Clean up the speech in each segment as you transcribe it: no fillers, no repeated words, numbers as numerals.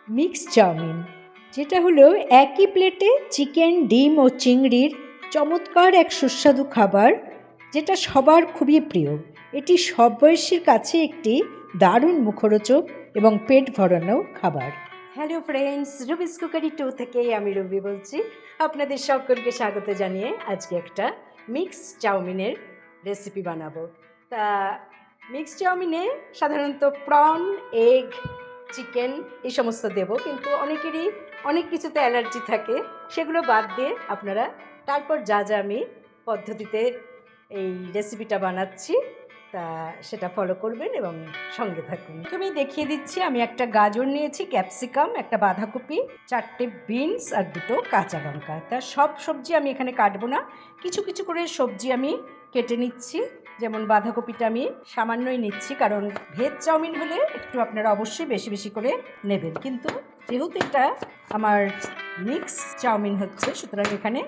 Mixed chowmein, যেটা হলো একই প্লেটে চিকেন, ডিম ও চিংড়ির চমৎকার এক সুস্বাদু খাবার, যেটা সবার খুবই প্রিয়। এটি সব বয়সীর কাছে একটি দারুণ মুখরোচক এবং পেট ভরানো খাবার। হ্যালো ফ্রেন্ডস, রুবিস কুকারি 2 থেকে আমি রবি বলছি। আপনাদের সকলকে স্বাগত জানিয়ে আজকে একটা মিক্সড চাউমিনের রেসিপি বানাবো। তা মিক্সড চাউমিনে সাধারণত প্রন, এগ, চিকেন এই সমস্ত দেব, কিন্তু অনেকেরই অনেক কিছুতে অ্যালার্জি থাকে, সেগুলো বাদ দিয়ে আপনারা তারপর যা যা আমি পদ্ধতিতে এই রেসিপিটা বানাচ্ছি তা সেটা ফলো করবেন এবং সঙ্গে থাকুন। প্রথমেই দেখিয়ে দিচ্ছি, আমি একটা গাজর নিয়েছি, ক্যাপসিকাম, একটা বাঁধাকপি, 4টে বিনস আর 2টো কাঁচা লঙ্কা। তা সব সবজি আমি এখানে কাটবো না, কিছু কিছু করে সবজি আমি কেটে নিচ্ছি। যেমন বাঁধাকপিটা আমি সামান্যই নিচ্ছি, কারণ ভেজ চাউমিন হলে একটু আপনারা অবশ্যই বেশি বেশি করে নেবেন, কিন্তু যেহেতু এটা আমার মিক্স চাউমিন হচ্ছে, সুতরাং এখানে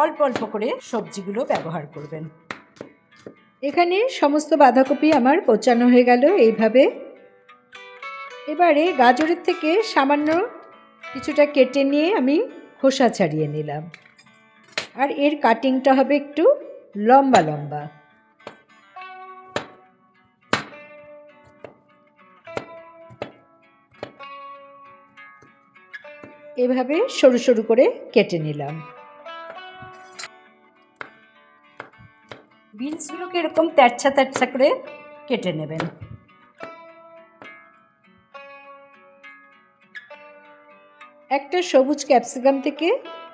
অল্প অল্প করে সবজিগুলো ব্যবহার করবেন। এখানে সমস্ত বাঁধাকপি আমার কোচানো হয়ে গেল এইভাবে। এবারে গাজরের থেকে সামান্য কিছুটা কেটে নিয়ে আমি খোসা ছাড়িয়ে নিলাম, আর এর কাটিংটা হবে একটু লম্বা লম্বা। এভাবে সরু সরু করে কেটে নিলাম। বিনসগুলোকে এরকম তেরছা তেরছা করে কেটে নেবেন। একটা সবুজ ক্যাপসিকাম থেকে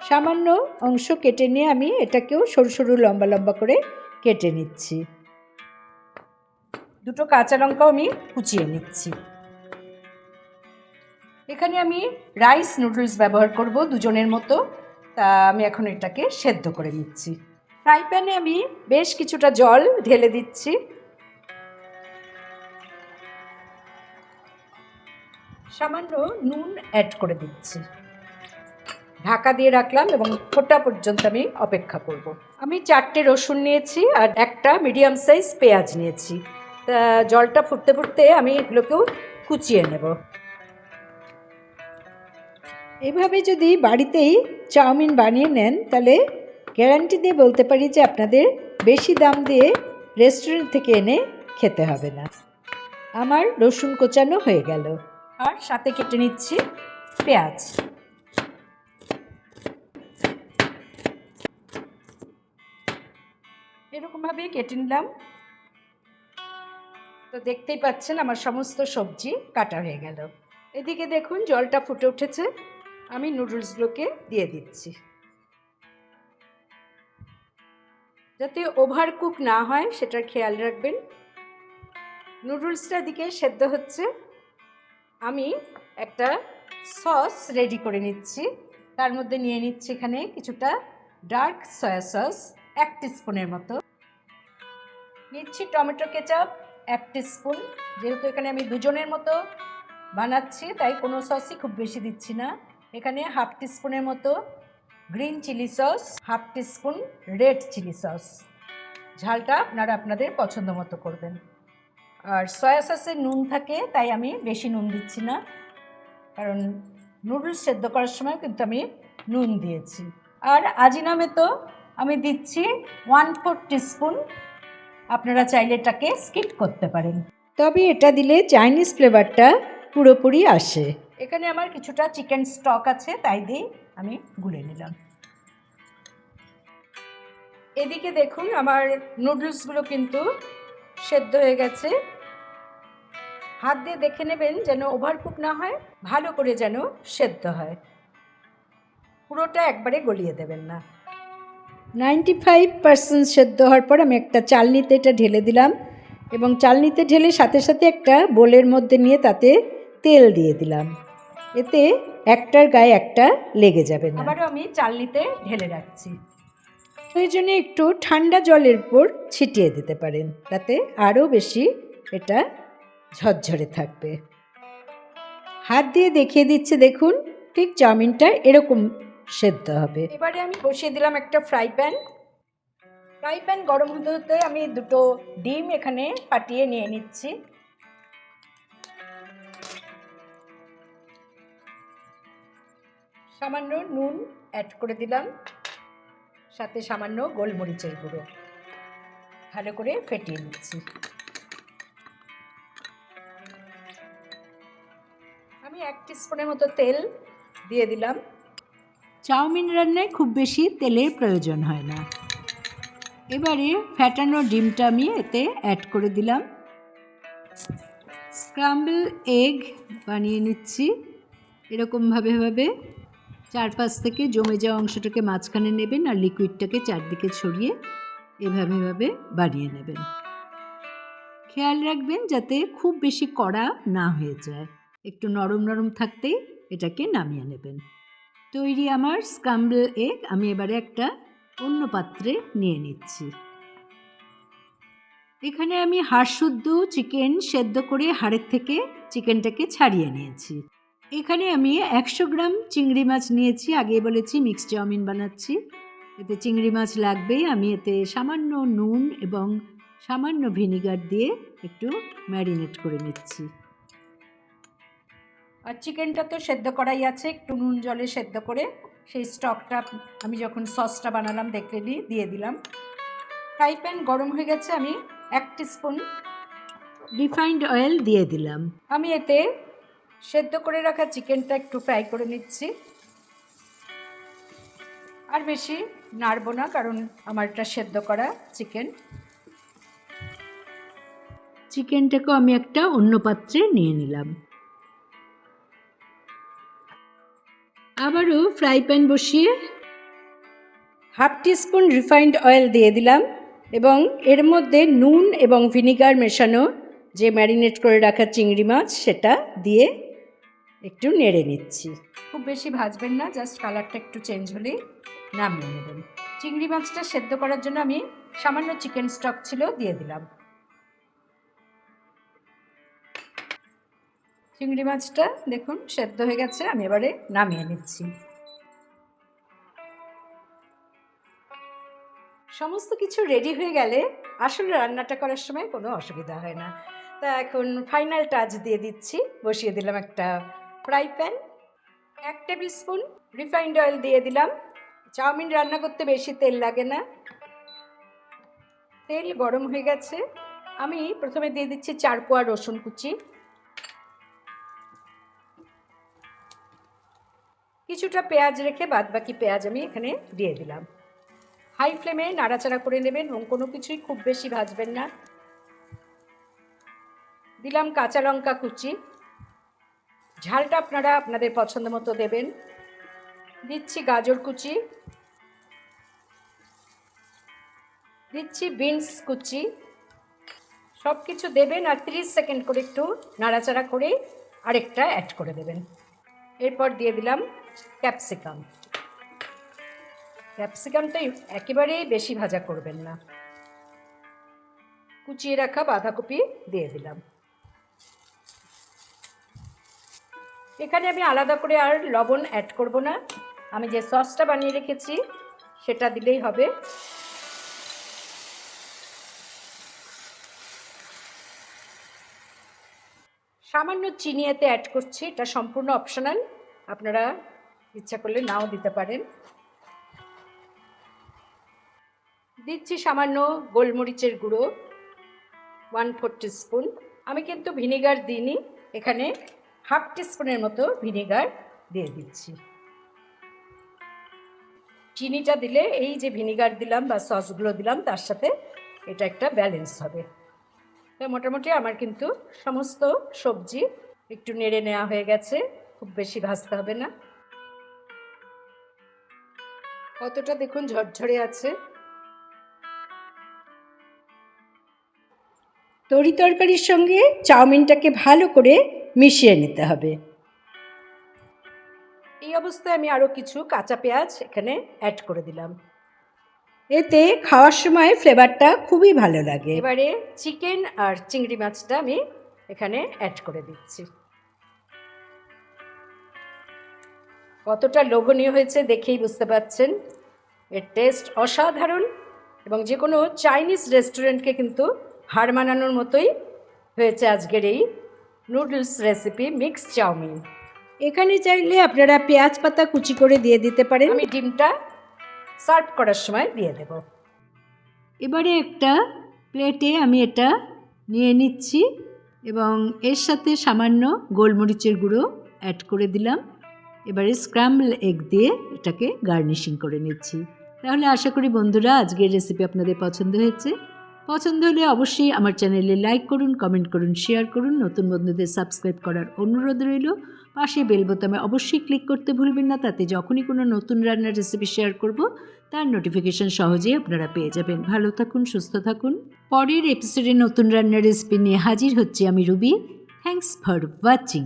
সামান্য অংশ কেটে নিয়ে আমি এটাকেও সরু সরু লম্বা লম্বা করে কেটে নিচ্ছি। 2টো কাঁচা লঙ্কাও আমি কুচিয়ে নিচ্ছি। এখানে আমি রাইস নুডলস ব্যবহার করব 2 জনের মতো, তা আমি এখন এটাকে সেদ্ধ করে নিচ্ছি। ফ্রাই প্যানে আমি বেশ কিছুটা জল ঢেলে দিচ্ছি। সামান্য নুন অ্যাড করে দিচ্ছি। ঢাকা দিয়ে রাখলাম এবং ফোটা পর্যন্ত আমি অপেক্ষা করব। আমি 4টে রসুন নিয়েছি আর একটা মিডিয়াম সাইজ পেঁয়াজ নিয়েছি। তা জলটা ফুটতে ফুটতে আমি এগুলোকেও কুচিয়ে নেব। এইভাবে যদি বাড়িতেই চাউমিন বানিয়ে নেন, তাহলে গ্যারান্টি দিয়ে বলতে পারি যে আপনাদের বেশি দাম দিয়ে রেস্টুরেন্ট থেকে এনে খেতে হবে না। আমার রসুন কোচানো হয়ে গেল, আর সাথে কেটে নিচ্ছি পেঁয়াজ। এরকমভাবে কেটে নিলাম। তো দেখতেই পাচ্ছেন আমার সমস্ত সবজি কাটা হয়ে গেল। এদিকে দেখুন জলটা ফুটে উঠেছে, আমি নুডলসগুলোকে দিয়ে দিচ্ছি। যাতে ওভার কুক না হয় সেটার খেয়াল রাখবেন। নুডলসটা এদিকে সেদ্ধ হচ্ছে, আমি একটা সস রেডি করে নিচ্ছি। তার মধ্যে নিয়ে নিচ্ছি এখানে কিছুটা ডার্ক সয়া সস 1 টিস্পুনের মতো, নিচ্ছি টমেটো কেচাপ 1 টিস্পুন। যেহেতু এখানে আমি 2 জনের মতো বানাচ্ছি, তাই কোনো সসই খুব বেশি দিচ্ছি না। এখানে 1/2 টিস্পুনের মতো গ্রিন চিলি সস, 1/2 টিস্পুন রেড চিলি সস। ঝালটা আপনারা আপনাদের পছন্দ মতো করবেন। আর সয়া সসে নুন থাকে, তাই আমি বেশি নুন দিচ্ছি না, কারণ নুডলস সেদ্ধ করার সময় কিন্তু আমি নুন দিয়েছি। আর আজিনামেতো আমি দিচ্ছি 1/4 টিস্পুন। আপনারা চাইলে এটাকে স্কিপ করতে পারেন, তবে এটা দিলে চাইনিজ ফ্লেভারটা পুরোপুরি আসে। এখানে আমার কিছুটা চিকেন স্টক আছে, তাই দিয়ে আমি গুলে নিলাম। এদিকে দেখুন আমার নুডলসগুলো কিন্তু সেদ্ধ হয়ে গেছে। হাত দিয়ে দেখে নেবেন যেন ওভারকুক না হয়, ভালো করে যেন সেদ্ধ হয়, পুরোটা একবারে গলিয়ে দেবেন না। 95% সেদ্ধ হওয়ার পর আমি একটা চালনিতে এটা ঢেলে দিলাম, এবং চালনিতে ঢেলে সাথে সাথে একটা বোলের মধ্যে নিয়ে তাতে তেল দিয়ে দিলাম। এতে একটার গায়ে একটা লেগে যাবে না। আবারও আমি চালনিতে ঢেলে রাখছি। প্রয়োজনে একটু ঠান্ডা জলের উপর ছিটিয়ে দিতে পারেন, তাতে আরও বেশি এটা ঝরঝরে থাকবে। হাত দিয়ে দেখিয়ে দিচ্ছে, দেখুন ঠিক চাউমিনটা এরকম সেদ্ধ হবে। এবারে আমি বসিয়ে দিলাম একটা ফ্রাই প্যান গরম হতে হতে আমি 2টো ডিম এখানে ফাটিয়ে নিয়ে নিচ্ছি। সামান্য নুন অ্যাড করে দিলাম, সাথে সামান্য গোলমরিচের গুঁড়ো, ভালো করে ফেটিয়ে নিচ্ছি। আমি 1 টিস্পুনের মতো তেল দিয়ে দিলাম। চাউমিন রান্নায় খুব বেশি তেলের প্রয়োজন হয় না। এবারে ফ্যাটানো ডিমটা আমি এতে অ্যাড করে দিলাম। স্ক্রাম্বল এগ বানিয়ে নিচ্ছি। এরকমভাবে 4-5 থেকে জমে যাওয়া অংশটাকে মাঝখানে নেবেন আর লিকুইডটাকে চারদিকে ছড়িয়ে এভাবে বানিয়ে নেবেন। খেয়াল রাখবেন যাতে খুব বেশি কড়া না হয়ে যায়, একটু নরম নরম থাকতেই এটাকে নামিয়ে নেবেন। তৈরি আমার স্ক্রাম্বল এগ। আমি এবারে একটা অন্য পাত্রে নিয়ে নিচ্ছি। এখানে আমি হাড় শুদ্ধ চিকেন সেদ্ধ করে হাড়ের থেকে চিকেনটাকে ছাড়িয়ে নিয়েছি। এখানে আমি 100 গ্রাম চিংড়ি মাছ নিয়েছি। আগেই বলেছি মিক্সড চাউমিন বানাচ্ছি, এতে চিংড়ি মাছ লাগবেই। আমি এতে সামান্য নুন এবং সামান্য ভিনিগার দিয়ে একটু ম্যারিনেট করে নিচ্ছি। আর চিকেনটা তো সেদ্ধ করাই আছে, একটু নুন জলে সেদ্ধ করে সেই স্টকটা আমি যখন সসটা বানালাম দেখলেই দিয়ে দিলাম। ফ্রাই প্যান গরম হয়ে গেছে, আমি 1 টিস্পুন রিফাইন্ড অয়েল দিয়ে দিলাম। আমি এতে সেদ্ধ করে রাখা চিকেনটা একটু ফ্রাই করে নিচ্ছি। আর বেশি নাড়বো না, কারণ আমার এটা সেদ্ধ করা চিকেন। চিকেনটাকেও আমি একটা অন্য পাত্রে নিয়ে নিলাম। আবারও ফ্রাই প্যান বসিয়ে 1/2 টিস্পুন রিফাইন্ড অয়েল দিয়ে দিলাম এবং এর মধ্যে নুন এবং ভিনিগার মেশানো যে ম্যারিনেট করে রাখা চিংড়ি মাছ সেটা দিয়ে একটু নেড়ে নিচ্ছি। খুব বেশি ভাজবেন না, জাস্ট কালারটা একটু চেঞ্জ হলেই নামিয়ে নেবেন। চিংড়ি মাছটা সেদ্ধ করার জন্য আমি সামান্য চিকেন স্টক ছিল দিয়ে দিলাম। চিংড়ি মাছটা দেখুন সেদ্ধ হয়ে গেছে, আমি এবারে নামিয়ে নিচ্ছি। সমস্ত কিছু রেডি হয়ে গেলে আসলে রান্নাটা করার সময় কোনো অসুবিধা হয় না। তা এখন ফাইনাল টাচ দিয়ে দিচ্ছি। বসিয়ে দিলাম একটা fry pan, 1 table spoon refined oil দিয়ে দিলাম। চাউমিন রান্না করতে বেশি তেল লাগে না। তেল গরম হয়ে গেছে, আমি প্রথমে দিয়ে দিচ্ছি 4 কোয়া রসুন কুচি, কিছুটা পেঁয়াজ রেখে বাদবাকি পেঁয়াজ আমি এখানে দিয়ে দিলাম। হাই ফ্লেমে নাড়াচাড়া করে নেবেন এবং কোনো কিছুই খুব বেশি ভাজবেন না। দিলাম কাঁচা লঙ্কা কুচি, ঝালটা আপনারা আপনাদের পছন্দ মতো দেবেন। দিচ্ছি গাজর কুচি, দিচ্ছি বিনস কুচি। সব কিছু দেবেন আর 30 সেকেন্ড করে একটু নাড়াচাড়া করে আরেকটা অ্যাড করে দেবেন। এরপর দিয়ে দিলাম ক্যাপসিকাম। ক্যাপসিকামটা একেবারেই বেশি ভাজা করবেন না। কুচিয়ে রাখা বাঁধাকপি দিয়ে দিলাম। এখানে আমি আলাদা করে আর লবণ অ্যাড করব না, আমি যে সসটা বানিয়ে রেখেছি সেটা দিলেই হবে। সামান্য চিনি এতে অ্যাড করছি, এটা সম্পূর্ণ অপশনাল, আপনারা ইচ্ছা করলে নাও দিতে পারেন। দিচ্ছি সামান্য গোলমরিচের গুঁড়ো 1/4 টিস্পুন। আমি কিন্তু ভিনিগার দিইনি, এখানে 1/2 টিস্পুনের মতো ভিনিগার দিয়ে দিচ্ছি। চিনিটা দিলে এই যে ভিনিগার দিলাম বা সসগুলো দিলাম তার সাথে এটা একটা ব্যালেন্স হবে। তা মোটামুটি আমার কিন্তু সমস্ত সবজি একটু নেড়ে নেওয়া হয়ে গেছে, খুব বেশি ভাজতে হবে না। কতটা দেখুন ঝরঝরে আছে। তরি তরকারির সঙ্গে চাউমিনটাকে ভালো করে মিশিয়ে নিতে হবে। এই অবস্থায় আমি আরও কিছু কাঁচা পেঁয়াজ এখানে অ্যাড করে দিলাম, এতে খাওয়ার সময় ফ্লেভারটা খুবই ভালো লাগে। এবারে চিকেন আর চিংড়ি মাছটা আমি এখানে অ্যাড করে দিচ্ছি। কতটা লোভনীয় হয়েছে দেখেই বুঝতে পারছেন, এর টেস্ট অসাধারণ এবং যে কোনো চাইনিজ রেস্টুরেন্টকে কিন্তু হার মানানোর মতোই হয়েছে আজকের এই নুডলস রেসিপি মিক্সড চাউমিন। এখানে চাইলে আপনারা পেঁয়াজ পাতা কুচি করে দিয়ে দিতে পারেন। আমি ডিমটা সার্ভ করার সময় দিয়ে দেব। এবারে একটা প্লেটে আমি এটা নিয়ে নিচ্ছি এবং এর সাথে সামান্য গোলমরিচের গুঁড়ো অ্যাড করে দিলাম। এবারে স্ক্র্যাম্বল এগ দিয়ে এটাকে গার্নিশিং করে নিচ্ছি। তাহলে আশা করি বন্ধুরা আজকের রেসিপি আপনাদের পছন্দ হয়েছে। পছন্দ হলে অবশ্যই আমার চ্যানেলে লাইক করুন, কমেন্ট করুন, শেয়ার করুন। নতুন বন্ধুদের সাবস্ক্রাইব করার অনুরোধ রইল। পাশে বেল বোতামে অবশ্যই ক্লিক করতে ভুলবেন না, তাতে যখনই কোনো নতুন রান্নার রেসিপি শেয়ার করব তার নোটিফিকেশন সহজেই আপনারা পেয়ে যাবেন। ভালো থাকুন, সুস্থ থাকুন। পরের এপিসোডে নতুন রান্নার রেসিপি নিয়ে হাজির হচ্ছি আমি রুবি। Thanks for watching.